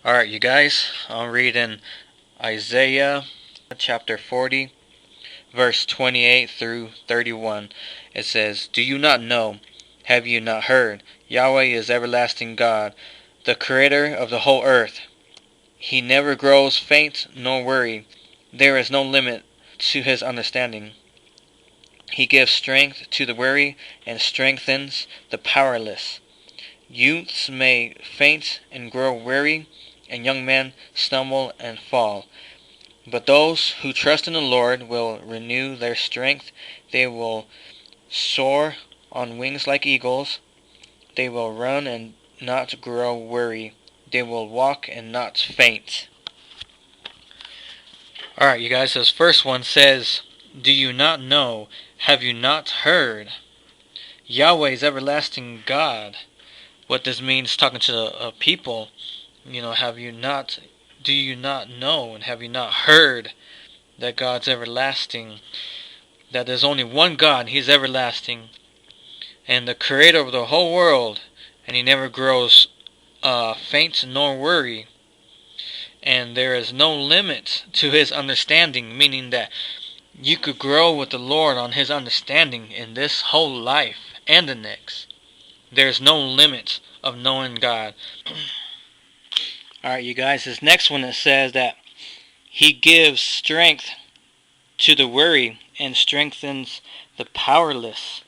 Alright, you guys, I'm reading Isaiah chapter 40, verse 28 through 31. It says, "Do you not know? Have you not heard? Yahweh is everlasting God, the creator of the whole earth. He never grows faint nor weary. There is no limit to his understanding. He gives strength to the weary and strengthens the powerless. Youths may faint and grow weary, and young men stumble and fall. But those who trust in the Lord will renew their strength. They will soar on wings like eagles. They will run and not grow weary. They will walk and not faint." Alright, you guys, this first one says, "Do you not know? Have you not heard? Yahweh is everlasting God." What this means, talking to people, do you not know, and have you not heard that God's everlasting? That there's only one God, He's everlasting, and the creator of the whole world, and He never grows faint nor weary, and there is no limit to His understanding, meaning that you could grow with the Lord on His understanding in this whole life and the next. There's no limit of knowing God. Alright, you guys, this next one, it says that He gives strength to the weary and strengthens the powerless.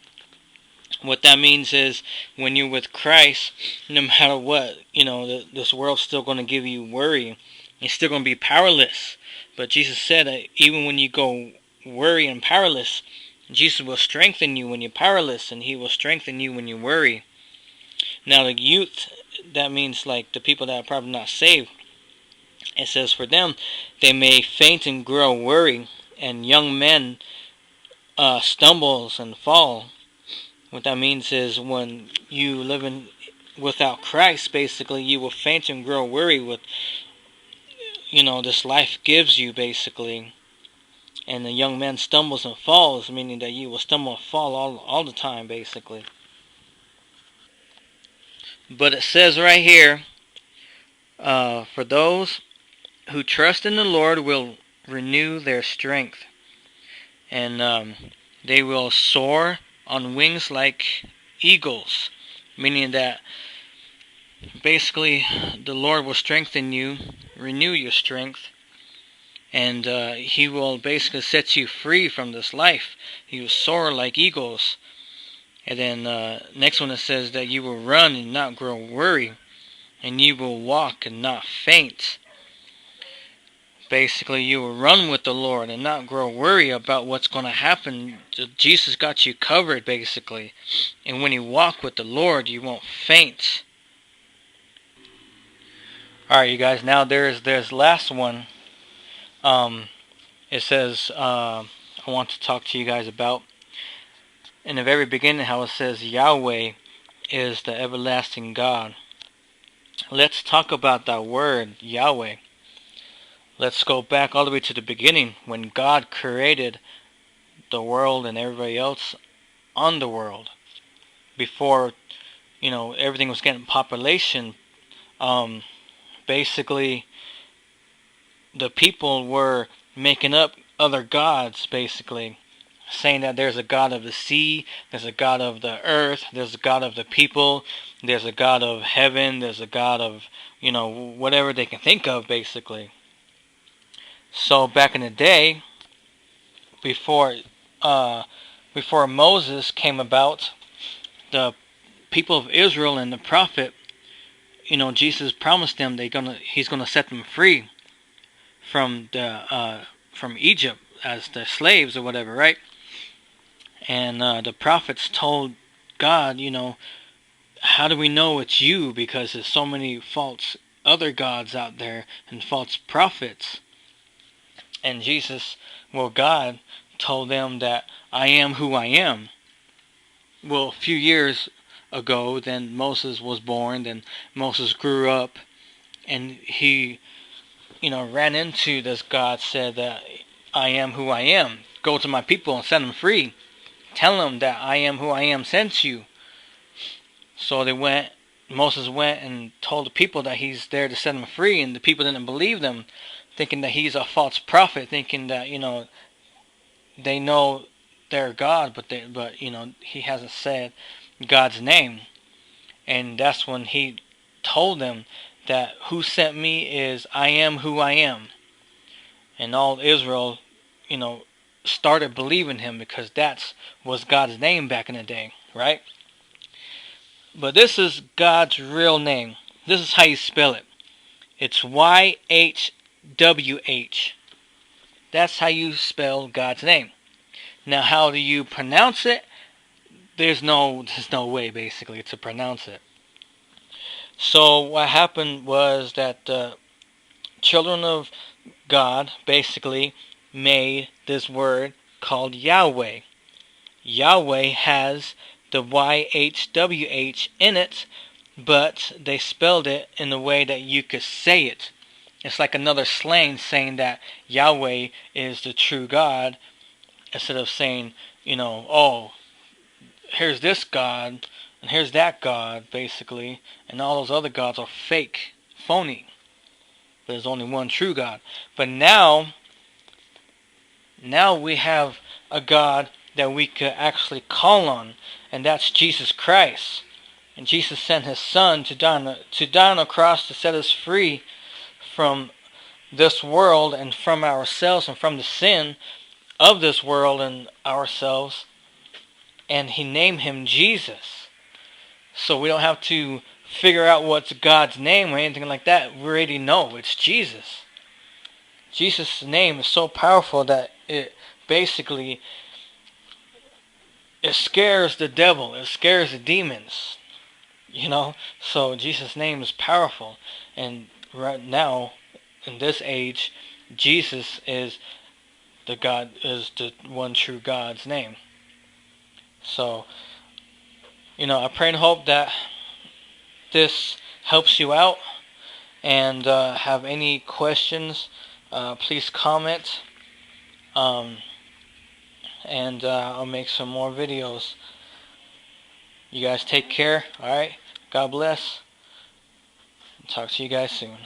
What that means is, when you're with Christ, no matter what, this world's still going to give you worry. You're still going to be powerless. But Jesus said that even when you go worry and powerless, Jesus will strengthen you when you're powerless, and He will strengthen you when you worry. Now, the youth, that means like the people that are probably not saved. It says for them, they may faint and grow weary, and young men stumbles and fall. What that means is, when you live without Christ, basically, you will faint and grow weary with, this life gives you, basically. And the young man stumbles and falls, meaning that you will stumble and fall all the time, basically. But it says right here, for those who trust in the Lord will renew their strength. And they will soar on wings like eagles. Meaning that basically the Lord will strengthen you, renew your strength. And He will basically set you free from this life. You will soar like eagles. And then next one, it says that you will run and not grow weary, and you will walk and not faint. Basically, you will run with the Lord and not grow weary about what's going to happen. Jesus got you covered, basically. And when you walk with the Lord, you won't faint. Alright, you guys, now there's last one. It says, I want to talk to you guys about, in the very beginning, how it says Yahweh is the everlasting God. Let's talk about that word, Yahweh. Let's go back all the way to the beginning, when God created the world and everybody else on the world. Before, everything was getting population. Basically, the people were making up other gods, basically. Saying that there's a God of the sea, there's a God of the earth, there's a God of the people, there's a God of heaven, there's a God of, whatever they can think of, basically. So back in the day, before Moses came about, the people of Israel and the prophet, Jesus promised them He's gonna set them free from Egypt as their slaves or whatever, right? And the prophets told God, how do we know it's you? Because there's so many false other gods out there and false prophets. And God told them that I am who I am. Well, a few years ago, then Moses was born, then Moses grew up, and he, ran into this God, said that I am who I am. Go to my people and set them free. Tell them that I am who I am sent you. So they went, Moses went and told the people that he's there to set them free, and the people didn't believe them, thinking that he's a false prophet, thinking that, they know their God, but he hasn't said God's name. And that's when he told them that who sent me is I am who I am. And all Israel, started believing him, because that was God's name back in the day, right? But this is God's real name. This is how you spell it. It's YHWH. That's how you spell God's name. Now, how do you pronounce it? There's no way, basically, to pronounce it. So what happened was that the children of God basically made this word called Yahweh. Yahweh has the YHWH in it, but they spelled it in a way that you could say it. It's like another slang saying that Yahweh is the true God, instead of saying, oh, here's this God, and here's that God, basically, and all those other gods are fake, phony. There's only one true God. But now we have a God that we could actually call on, and that's Jesus Christ. And Jesus sent his Son to die on the cross to set us free from this world and from ourselves and from the sin of this world and ourselves. And he named him Jesus. So we don't have to figure out what's God's name or anything like that. We already know it's Jesus. Jesus' name is so powerful that it basically, it scares the devil. It scares the demons. So Jesus' name is powerful. And right now, in this age, Jesus is the one true God's name. So, I pray and hope that this helps you out. And have any questions, please comment. And I'll make some more videos. You guys take care. Alright? God bless. Talk to you guys soon.